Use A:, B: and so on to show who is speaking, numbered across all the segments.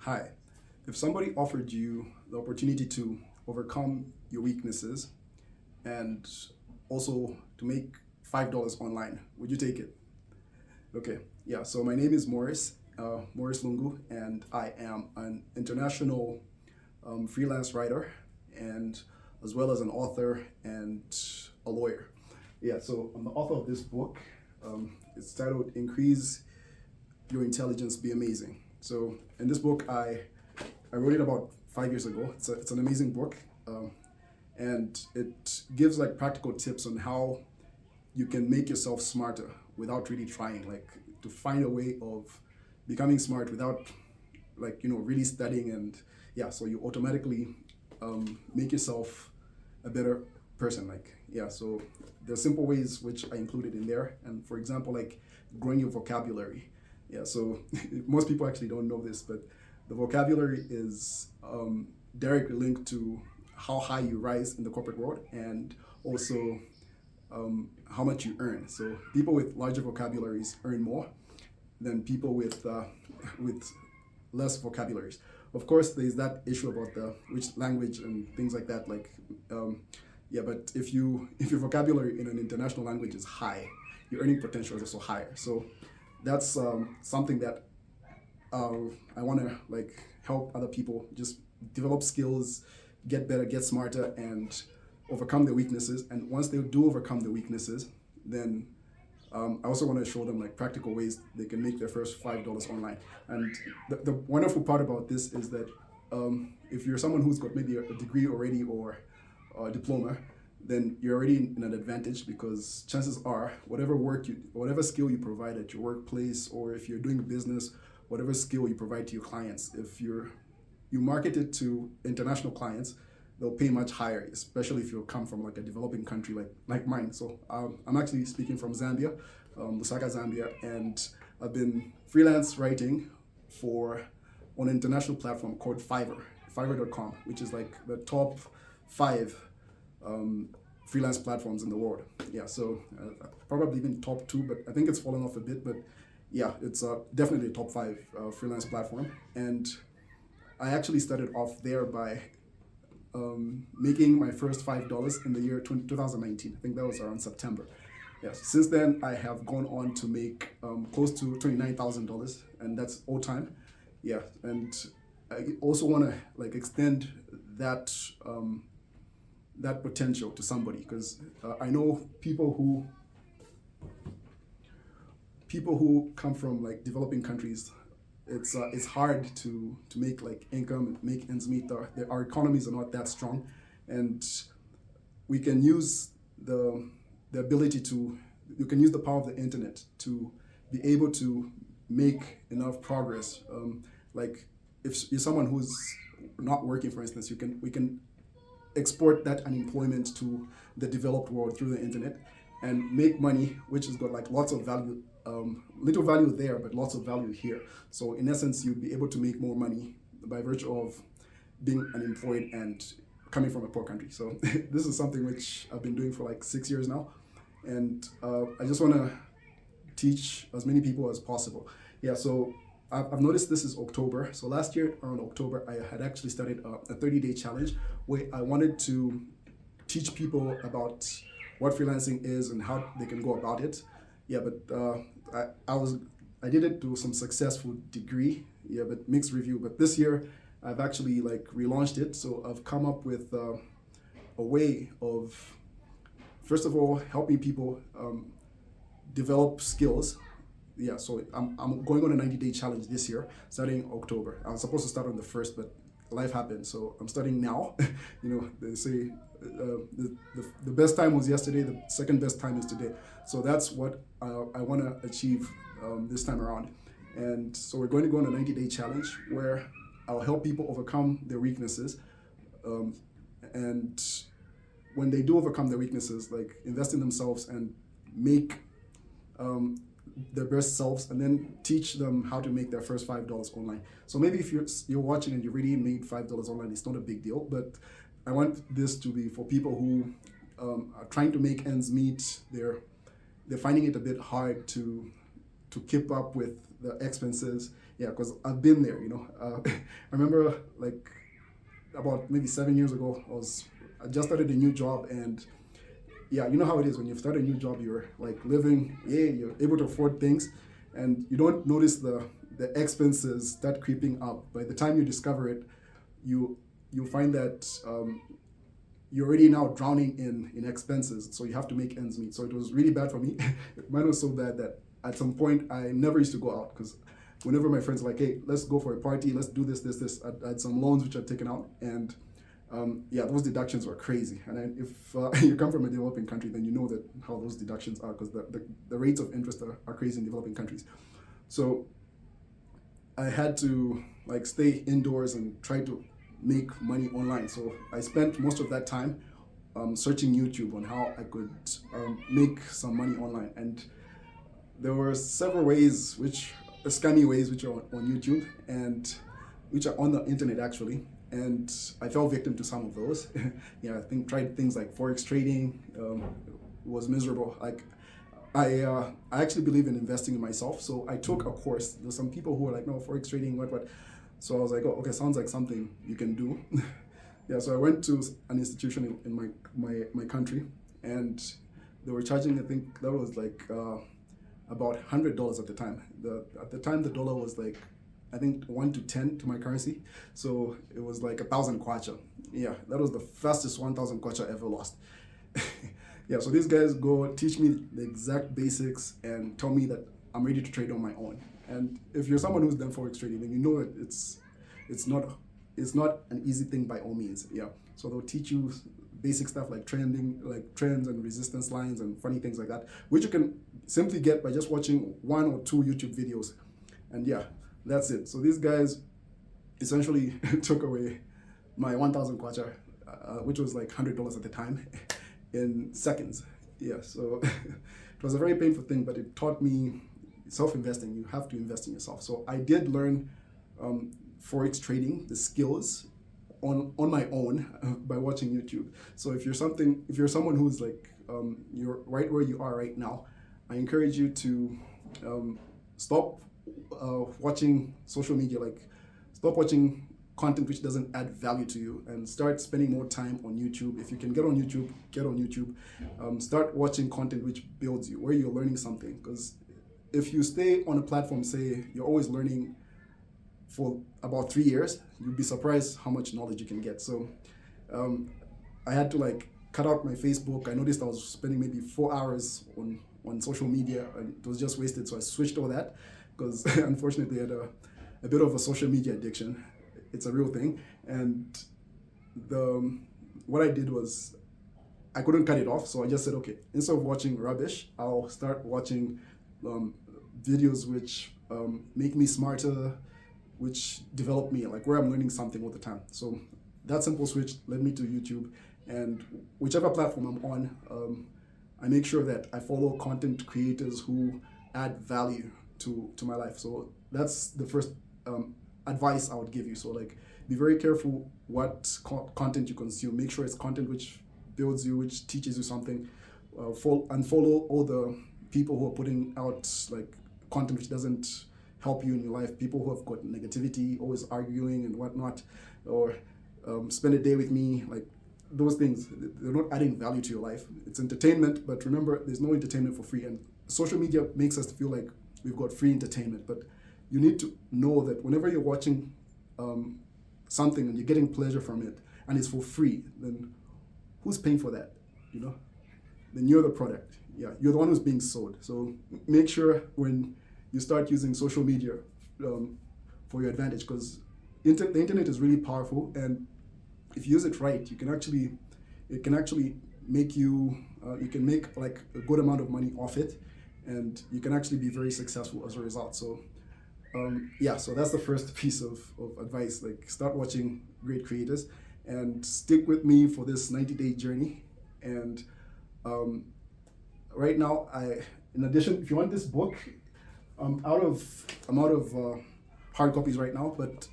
A: Hi, if somebody offered you the opportunity to overcome your weaknesses and also to make $5 online, would you take it? Okay, yeah, so my name is Morris Lungu, and I am an international freelance writer and as well as an author and a lawyer. Yeah, so I'm the author of this book. It's titled Increase Your Intelligence, Be Amazing. So in this book, I wrote it about 5 years ago. It's an amazing book, and it gives like practical tips on how you can make yourself smarter without really trying, like to find a way of becoming smart without really studying. And yeah, so you automatically make yourself a better person. So there are simple ways which I included in there, and for example, like growing your vocabulary. Yeah, so most people actually don't know this, but the vocabulary is directly linked to how high you rise in the corporate world, and also how much you earn. So people with larger vocabularies earn more than people with less vocabularies. Of course, there's that issue about the which language and things like that. But if your vocabulary in an international language is high, your earning potential is also higher. So that's something that I want to help other people just develop skills, get better, get smarter, and overcome their weaknesses. And once they do overcome their weaknesses, then I also want to show them practical ways they can make their first $5 online. And the wonderful part about this is that if you're someone who's got maybe a degree already or a diploma, then you're already in an advantage, because chances are whatever skill you provide at your workplace, or if you're doing business, whatever skill you provide to your clients, if you market it to international clients, they'll pay much higher, especially if you come from a developing country like mine. So I'm actually speaking from Zambia, Lusaka, Zambia, and I've been freelance writing on an international platform called Fiverr, Fiverr.com, which is the top 5 freelance platforms in the world. Yeah, so probably even top 2, but I think it's fallen off a bit. But yeah, it's definitely a top 5 freelance platform. And I actually started off there by making my first $5 in the year 2019. I think that was around September. Yes. Since then, I have gone on to make close to $29,000, and that's all time. Yeah, and I also want to extend that potential to somebody, because I know people who come from developing countries. It's hard to make income, make ends meet. Our economies are not that strong, and we can use the ability to you can use the power of the internet to be able to make enough progress. If you're someone who's not working, for instance, we can export that unemployment to the developed world through the internet and make money, which has got lots of value, little value there, but lots of value here. So in essence, you'll be able to make more money by virtue of being unemployed and coming from a poor country. So this is something which I've been doing for 6 years now, and I just want to teach as many people as possible. Yeah, so I've noticed this is October. So last year around October, I had actually started a 30-day challenge where I wanted to teach people about what freelancing is and how they can go about it. Yeah, but I did it to some successful degree. Yeah, but mixed review. But this year I've actually relaunched it. So I've come up with a way of, first of all, helping people develop skills. Yeah, so I'm going on a 90-day challenge this year, starting October. I was supposed to start on the 1st, but life happened, so I'm starting now. They say the best time was yesterday, the second best time is today. So that's what I want to achieve this time around. And so we're going to go on a 90-day challenge where I'll help people overcome their weaknesses. And when they do overcome their weaknesses, invest in themselves and make their best selves, and then teach them how to make their first $5 online. So maybe if you're watching and you already made $5 online, it's not a big deal. But I want this to be for people who are trying to make ends meet. They're finding it a bit hard to keep up with the expenses, Yeah, because I've been there, you know. I remember like about maybe 7 years ago, I just started a new job, and yeah, you know how it is when you start a new job, you're like living, yeah, you're able to afford things, and you don't notice the expenses start creeping up. By the time you discover it, you you find that you're already now drowning in expenses, so you have to make ends meet. So it was really bad for me. Mine was so bad that at some point I never used to go out, because whenever my friends were like, hey, let's go for a party, let's do this, I had some loans which I'd taken out, and yeah, those deductions were crazy. And if you come from a developing country, then you know that how those deductions are, because the rates of interest are crazy in developing countries. So I had to like stay indoors and try to make money online. So I spent most of that time searching YouTube on how I could make some money online. And there were several ways, scammy ways, which are on YouTube and which are on the internet actually. And I fell victim to some of those. Yeah, I think tried things like forex trading. Was miserable. Like I actually believe in investing in myself, so I took a course. There's some people who are like, no, forex trading, what. So I was like, oh, okay, sounds like something you can do. Yeah, so I went to an institution in my country, and they were charging, I think that was like about $100 at the time. At the time the dollar was like, I think 1 to 10 to my currency, so it was like 1,000 kwacha. Yeah, that was the fastest 1,000 kwacha I ever lost. Yeah, so these guys go teach me the exact basics and tell me that I'm ready to trade on my own. And if you're someone who's done forex trading, then you know that it's not an easy thing by all means. Yeah, so they'll teach you basic stuff like trends and resistance lines and funny things like that, which you can simply get by just watching 1 or 2 YouTube videos. And yeah, that's it. So these guys essentially took away my 1,000 kwacha, which was like $100 at the time, in seconds. Yeah, so it was a very painful thing, but it taught me self-investing. You have to invest in yourself. So I did learn forex trading, the skills, on my own by watching YouTube. So if you're someone who's like you're right where you are right now, I encourage you to stop watching social media, like stop watching content which doesn't add value to you, and start spending more time on YouTube. If you can get on YouTube, get on YouTube. Start watching content which builds you, where you're learning something. Because if you stay on a platform, say you're always learning for about 3 years, you'd be surprised how much knowledge you can get. So I had to like cut out my Facebook. I noticed I was spending maybe 4 hours on social media, and it was just wasted. So I switched all that, because unfortunately I had a bit of a social media addiction. It's a real thing. And what I did was I couldn't cut it off. So I just said, okay, instead of watching rubbish, I'll start watching videos which make me smarter, which develop me, like where I'm learning something all the time. So that simple switch led me to YouTube, and whichever platform I'm on, I make sure that I follow content creators who add value to my life. So that's the first advice I would give you. So like, be very careful what content you consume. Make sure it's content which builds you, which teaches you something. Unfollow all the people who are putting out like content which doesn't help you in your life. People who have got negativity, always arguing and whatnot, or spend a day with me, like those things. They're not adding value to your life. It's entertainment, but remember, there's no entertainment for free. And social media makes us feel like we've got free entertainment, but you need to know that whenever you're watching something and you're getting pleasure from it and it's for free, then who's paying for that? You know, then you're the product. Yeah, you're the one who's being sold. So make sure when you start using social media for your advantage, because the internet is really powerful, and if you use it right, it can actually make you can make like a good amount of money off it, and you can actually be very successful as a result. So yeah, so that's the first piece of advice. Like, start watching great creators and stick with me for this 90-day journey. And right now, in addition, if you want this book, I'm out of hard copies right now, but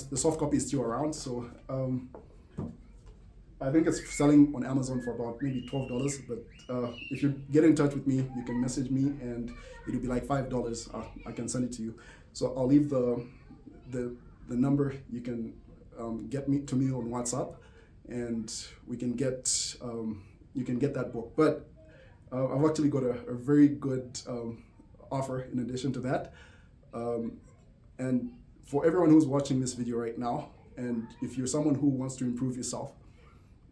A: the soft copy is still around. So I think it's selling on Amazon for about maybe $12. But if you get in touch with me, you can message me, and it'll be like $5. I can send it to you. So I'll leave the number. You can get me on WhatsApp, and we can get you can get that book. But I've actually got a very good offer in addition to that. And for everyone who's watching this video right now, and if you're someone who wants to improve yourself,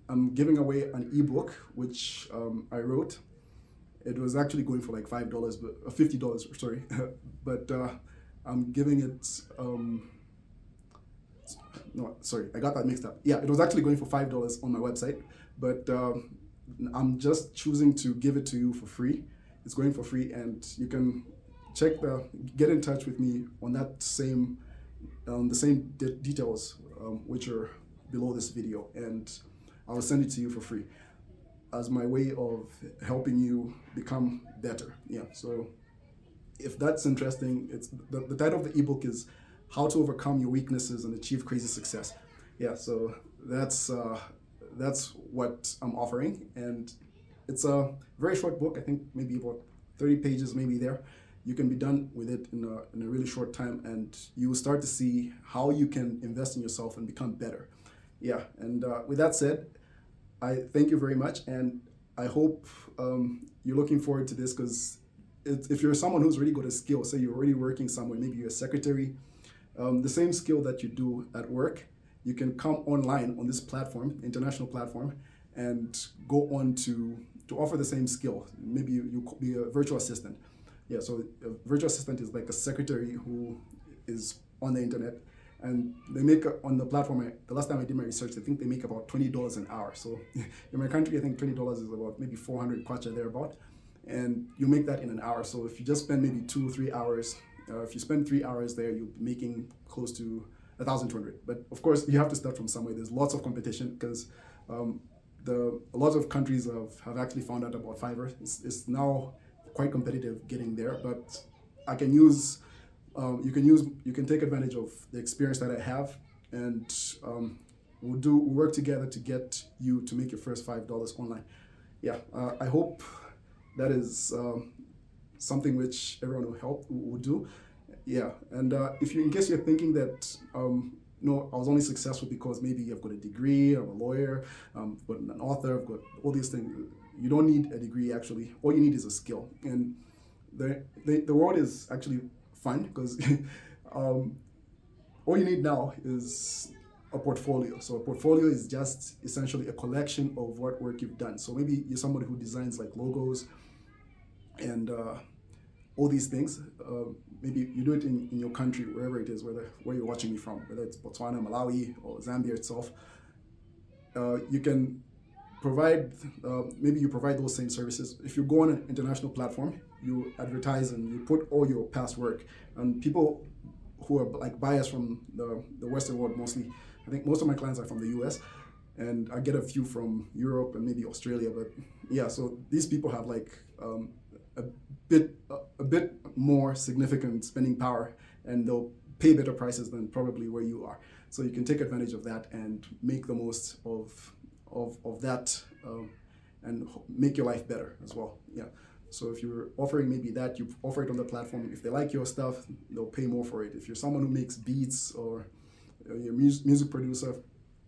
A: I'm giving away an ebook which I wrote. It was actually going for like $5, but $50, sorry, but I'm giving it. No, sorry, I got that mixed up. Yeah, it was actually going for $5 on my website, but I'm just choosing to give it to you for free. It's going for free, and you can get in touch with me on that same, the same details which are below this video, and I'll send it to you for free as my way of helping you become better. Yeah, so if that's interesting, it's the title of the ebook is How to Overcome Your Weaknesses and Achieve Crazy Success. Yeah, so that's what I'm offering, and it's a very short book. I think maybe about 30 pages, maybe there. You can be done with it in a really short time, and you will start to see how you can invest in yourself and become better. Yeah, and with that said, I thank you very much, and I hope you're looking forward to this, because if you're someone who's already got a skill, say you're already working somewhere, maybe you're a secretary, the same skill that you do at work, you can come online on this platform, international platform, and go on to offer the same skill. Maybe you could be a virtual assistant. Yeah, so a virtual assistant is like a secretary who is on the internet, and they make on the platform. The last time I did my research, I think they make about $20 an hour. So in my country, I think $20 is about maybe 400 kwacha thereabout, and you make that in an hour. So if you just spend maybe 2 or 3 hours, if you spend 3 hours there, you're making close to 1,200. But of course, you have to start from somewhere. There's lots of competition, because a lot of countries have actually found out about Fiverr. It's now quite competitive getting there, but I can use, you can take advantage of the experience that I have, and we'll work together to get you to make your first $5 online. Yeah, I hope that is something which everyone will do. Yeah, and in case you're thinking that, no, I was only successful because maybe I've got a degree, I'm a lawyer, I've got an author, I've got all these things. You don't need a degree, actually. All you need is a skill. And the world is actually fun, because all you need now is a portfolio. So a portfolio is just essentially a collection of what work you've done. So maybe you're somebody who designs like logos and all these things. Maybe you do it in your country, wherever it is, where you're watching me from, whether it's Botswana, Malawi, or Zambia itself. You can provide, maybe you provide those same services. If you go on an international platform, you advertise and you put all your past work, and people who are like biased from the Western world mostly. I think most of my clients are from the US, and I get a few from Europe and maybe Australia, but yeah, so these people have like a bit more significant spending power, and they'll pay better prices than probably where you are. So you can take advantage of that and make the most of that, and make your life better as well. Yeah. So if you're offering maybe that, you offer it on the platform. If they like your stuff, they'll pay more for it. If you're someone who makes beats, or you're a music producer,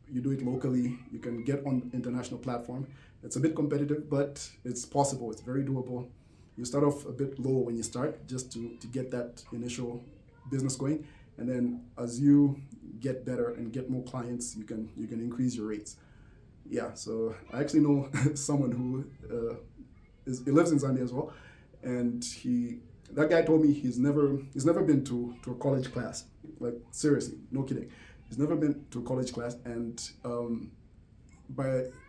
A: you do it locally, you can get on international platform. It's a bit competitive, but it's possible. It's very doable. You start off a bit low when you start, just to get that initial business going. And then as you get better and get more clients, you can increase your rates. Yeah, so I actually know someone who he lives in Zambia as well, and that guy told me he's never been to a college class. Like seriously, no kidding, he's never been to a college class. And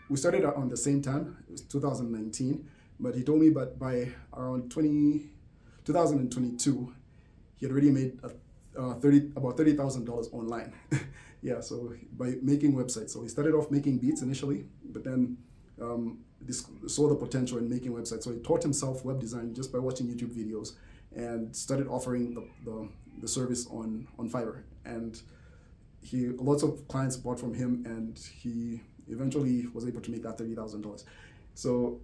A: we started on the same time. It was 2019, but he told me by around 2022, he had already made about $30,000 online. Yeah, so by making websites. So he started off making beats initially, but then saw the potential in making websites. So he taught himself web design just by watching YouTube videos, and started offering the service on Fiverr. And lots of clients bought from him, and he eventually was able to make that $30,000. So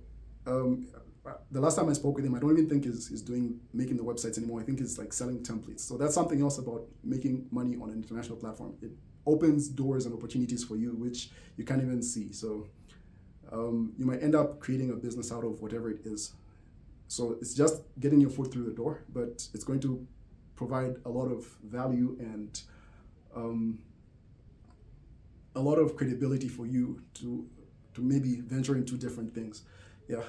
A: the last time I spoke with him, I don't even think he's doing making the websites anymore. I think he's like selling templates. So that's something else about making money on an international platform. It opens doors and opportunities for you which you can't even see. So you might end up creating a business out of whatever it is. So it's just getting your foot through the door, but it's going to provide a lot of value and a lot of credibility for you to maybe venture into different things. Yeah.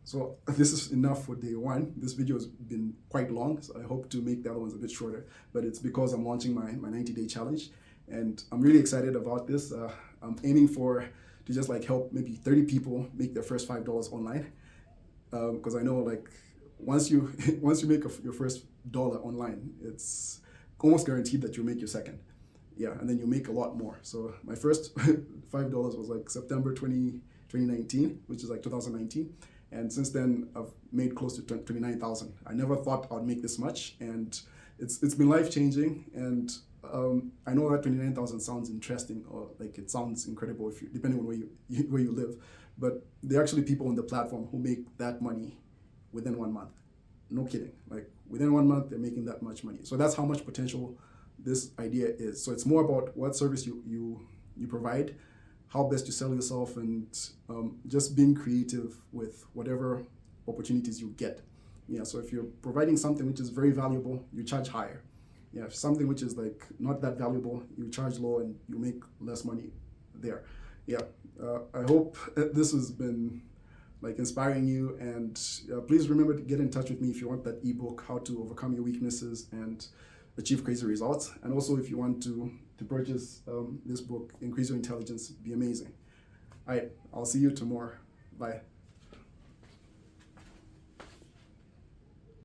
A: So this is enough for day one. This video has been quite long, so I hope to make the other ones a bit shorter, but it's because I'm launching my 90-day challenge, and I'm really excited about this. I'm aiming to just like help maybe 30 people make their first $5 online, because I know like once you make your first dollar online, it's almost guaranteed that you'll make your second. Yeah, and then you make a lot more. So my first $5 was like September 2019, which is like 2019. And since then, I've made close to 29,000. I never thought I'd make this much, and it's been life-changing. And I know that 29,000 sounds interesting, or like it sounds incredible if depending on where you live. But there are actually people on the platform who make that money within 1 month. No kidding. Like within 1 month, they're making that much money. So that's how much potential this idea is. So it's more about what service you provide, how best to sell yourself, and just being creative with whatever opportunities you get. Yeah, so if you're providing something which is very valuable, you charge higher. Yeah, if something which is like not that valuable, you charge low and you make less money there. Yeah, I hope this has been like inspiring you, and please remember to get in touch with me if you want that ebook, How to Overcome Your Weaknesses and Achieve Crazy Results. And also if you want to purchase this book, Increase Your Intelligence, be amazing. All right, I'll see you tomorrow. Bye.